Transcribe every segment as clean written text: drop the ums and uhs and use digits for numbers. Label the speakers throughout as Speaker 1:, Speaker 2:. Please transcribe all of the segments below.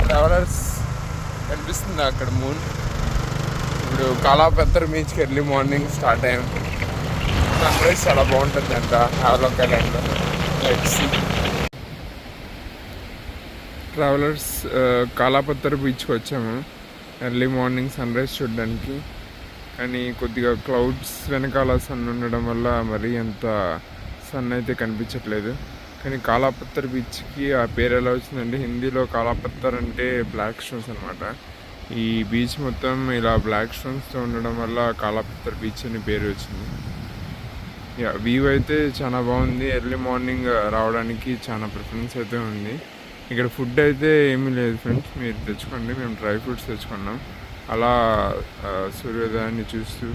Speaker 1: Travellers కనిపిస్తుంది అక్కడ moon. ఇప్పుడు కాలాపత్తర్ బీచ్కి ఎర్లీ మార్నింగ్ స్టార్ట్ అయ్యాం. సన్ రైజ్ చాలా బాగుంటుంది అంట హ్యావ్లాక్ ఐలాండ్లో. ట్రావెలర్స్ కాలాపత్తర్ బీచ్కి వచ్చాము ఎర్లీ మార్నింగ్ సన్ రైజ్ చూడడానికి. కానీ కొద్దిగా క్లౌడ్స్ వెనకాల సన్ ఉండడం వల్ల మరీ అంత సన్ అయితే కనిపించట్లేదు. కానీ కాలాపత్తర్ బీచ్కి ఆ పేరు ఎలా వచ్చిందంటే, హిందీలో కాలాపత్తర్ అంటే బ్లాక్ స్టోన్స్ అనమాట. ఈ బీచ్ మొత్తం ఇలా బ్లాక్ స్టోన్స్తో ఉండడం వల్ల కాలాపత్తర్ బీచ్ అని పేరు వచ్చింది. వ్యూ అయితే చాలా బాగుంది. ఎర్లీ మార్నింగ్ రావడానికి చాలా ప్రిఫరెన్స్ అయితే ఉంది. ఇక్కడ ఫుడ్ అయితే ఏమీ లేదు ఫ్రెండ్స్, మీరు తెచ్చుకోండి. మేము డ్రై ఫ్రూట్స్ తెచ్చుకున్నాం. అలా సూర్యోదయాన్ని చూస్తూ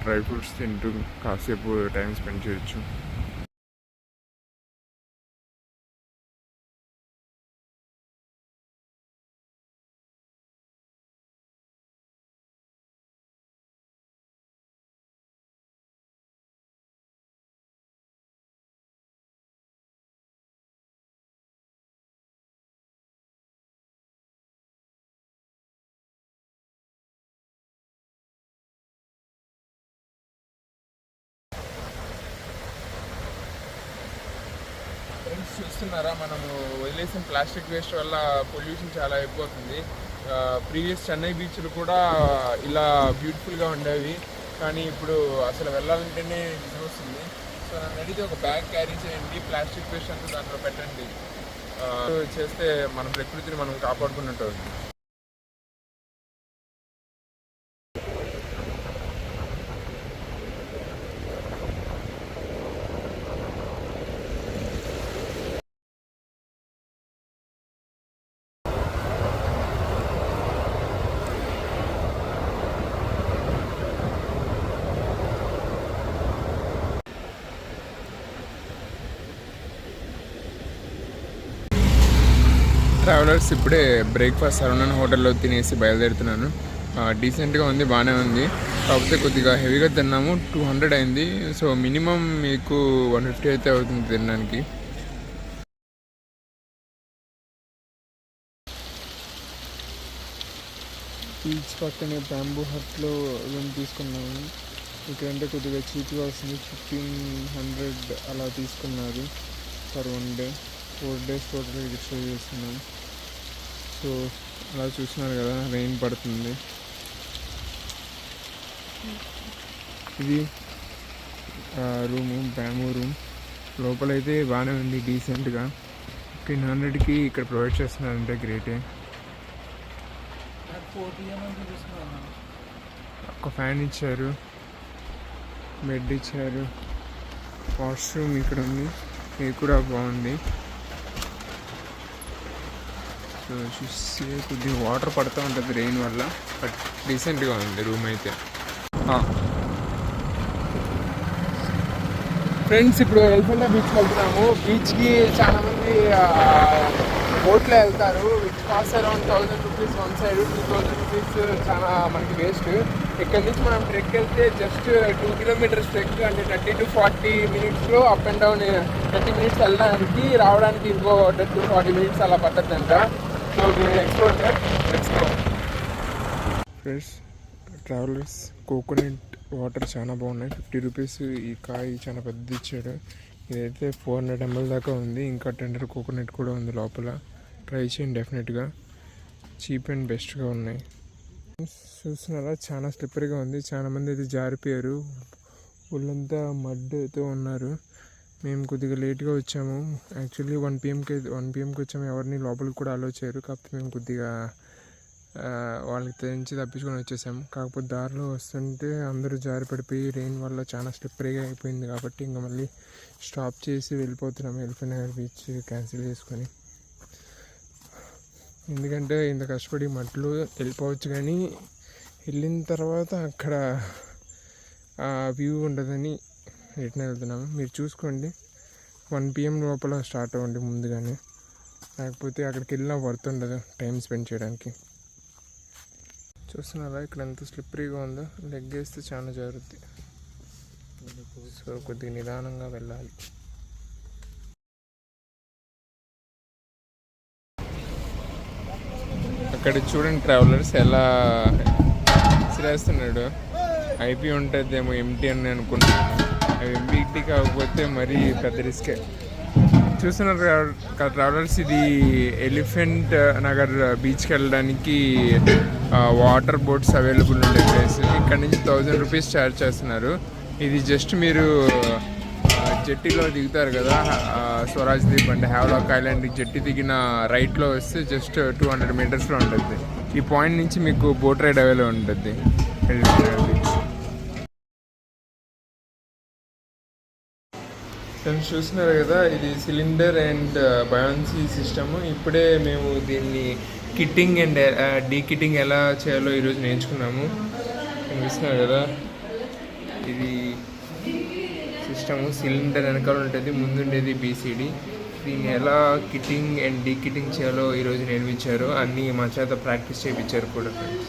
Speaker 1: డ్రై ఫ్రూట్స్ తింటూ కాసేపు టైం స్పెండ్ చేయొచ్చు. చూస్తున్నారా, మనము వదిలేసిన ప్లాస్టిక్ వేస్ట్ వల్ల పొల్యూషన్ చాలా అయిపోతుంది. ప్రీవియస్ చెన్నై బీచ్లు కూడా ఇలా బ్యూటిఫుల్గా ఉండేవి, కానీ ఇప్పుడు అసలు వెళ్ళాలంటేనే నిజం వస్తుంది. సో నన్ను అడిగితే ఒక బ్యాగ్ క్యారీ చేయండి, ప్లాస్టిక్ వేస్ట్ అంతా దాంట్లో పెట్టండి, చేస్తే మన ప్రకృతిని మనం కాపాడుకున్నట్టు అవుతుంది. ట్రావెలర్స్ ఇప్పుడే బ్రేక్ఫాస్ట్ సరవణ హోటల్లో తినేసి బయలుదేరుతున్నాను. డీసెంట్గా ఉంది, బాగానే ఉంది. కాకపోతే కొద్దిగా హెవీగా తిన్నాము. 200 అయింది. సో మినిమం మీకు 150 అయితే అవుతుంది తినడానికి. బీచ్ పక్కనే బ్యాంబూ హట్లో రూమ్ తీసుకున్నాము. ఇక్కడంటే కొద్దిగా చీప్గా వస్తుంది. 1500 అలా తీసుకున్నారు పర్ 1 డే. 4 days టోటల్ ఇక్కడ స్టే చేస్తున్నాం. సో అలా చూస్తున్నారు కదా, రెయిన్ పడుతుంది. ఇది రూము, బ్యాంబూ రూమ్. లోపలైతే బాగానే ఉంది, డీసెంట్గా. 1500కి ఇక్కడ ప్రొవైడ్ చేస్తున్నారంటే గ్రేటే. ఒక ఫ్యాన్ ఇచ్చారు, బెడ్ ఇచ్చారు, వాష్రూమ్ ఇక్కడ ఉంది, ఇది కూడా బాగుంది. సో చూస్తే కొద్దిగా వాటర్ పడుతూ ఉంటుంది రెయిన్ వల్ల, బట్ డీసెంట్గా ఉంది రూమ్ అయితే. ఫ్రెండ్స్ ఇప్పుడు ఎలిఫెంటా బీచ్కి వెళ్తున్నాము. బీచ్కి చాలామంది బోట్లో వెళ్తారు, which cost around 1000 rupees one side, 2000 rupees చాలా మనకి వేస్ట్. ఇక్కడ నుంచి మనం ట్రెక్ వెళ్తే జస్ట్ 2 kilometers ట్రెక్, అంటే 30 to 40 minutesలో అప్ అండ్ డౌన్. 30 minutes వెళ్ళడానికి, రావడానికి ఇంకో 10 to 40 minutes అలా పట్టద్దంట. So explore friends. Travellers coconut water చాలా బాగున్నాయి. 50 రూపీస్ ఈ కాయ చాలా పెద్ద ఇచ్చాడు. ఇదైతే 400 ml దాకా ఉంది. ఇంకా టెండర్ కోకోనట్ కూడా ఉంది లోపల. ట్రై చేయండి డెఫినెట్గా, చీప్ అండ్ బెస్ట్గా ఉన్నాయి. చూస్తున్నారా, చాలా స్లిప్పరీగా ఉంది. చాలామంది అయితే జారిపోయారు, ఒళ్ళంతా మడ్తో ఉన్నారు. మేము కొద్దిగా లేట్గా వచ్చాము. యాక్చువల్లీ 1 PM వచ్చాము. ఎవరిని లోపలికి కూడా అలో చేయరు. కాకపోతే మేము కొద్దిగా వాళ్ళకి తెంచి తప్పించుకొని వచ్చేసాము. కాకపోతే దారిలో వస్తుంటే అందరూ జారి పడిపోయి రెయిన్ వల్ల చాలా స్లిప్పరీగా అయిపోయింది. కాబట్టి ఇంకా మళ్ళీ స్టాప్ చేసి వెళ్ళిపోతున్నాము. ఎలిఫెంటా బీచ్ క్యాన్సిల్ చేసుకొని. ఎందుకంటే ఇంత కష్టపడి మట్లో వెళ్ళిపోవచ్చు, కానీ వెళ్ళిన తర్వాత అక్కడ వ్యూ ఉండదని రిటర్న్ వెళ్తున్నాము. మీరు చూసుకోండి, 1 PM లోపల స్టార్ట్ అవ్వండి ముందుగానే, లేకపోతే అక్కడికి వెళ్ళినా వర్త్ ఉండదు టైం స్పెండ్ చేయడానికి. చూస్తున్నారా ఇక్కడ ఎంత స్లిప్పరీగా ఉందో, లెగ్ వేస్తే చాలా జారుద్ది. సో కొద్దిగా నిదానంగా వెళ్ళాలి. అక్కడ చూడండి ట్రావెలర్స్ ఎలా విసిరేస్తున్నాడు. ఐపీ ఉంటుందేమో ఎంటీ అని అనుకుంటున్నాను. అవి ఎంపీటీ కాకపోతే మరీ పెద్ద రిస్కే. చూస్తున్నారు ట్రావెలర్స్, ఇది ఎలిఫెంట్ నగర్ బీచ్కి వెళ్ళడానికి వాటర్ బోట్స్ అవైలబుల్ ఉండే ప్లేస్. ఇక్కడ నుంచి 1000 రూపీస్ ఛార్జ్ చేస్తున్నారు. ఇది జస్ట్ మీరు జెట్టీలో దిగుతారు కదా, స్వరాజ్ ద్వీప్ అంటే హ్యావ్లాక్ ఐలాండ్కి జెట్టి దిగిన రైట్లో వస్తే జస్ట్ 200 మీటర్స్లో ఉంటుంది. ఈ పాయింట్ నుంచి మీకు బోట్ రైడ్ అవైలబుల్ ఉంటుంది. ఫ్రెండ్స్ చూస్తున్నారు కదా, ఇది సిలిండర్ అండ్ బయాన్సీ సిస్టమ్. ఇప్పుడే మేము దీన్ని కిట్టింగ్ అండ్ డీకిట్టింగ్ ఎలా చేయాలో ఈరోజు నేర్చుకున్నాము. కనిపిస్తున్నారు కదా, ఇది సిస్టము. సిలిండర్ వెనకాల ఉంటుంది, ముందుండేది బీసీడీ. దీన్ని ఎలా కిట్టింగ్ అండ్ డీకిట్టింగ్ చేయాలో ఈరోజు నేర్పించారు. అన్నీ మా చేత ప్రాక్టీస్ చేయించారు కూడా ఫ్రెండ్స్.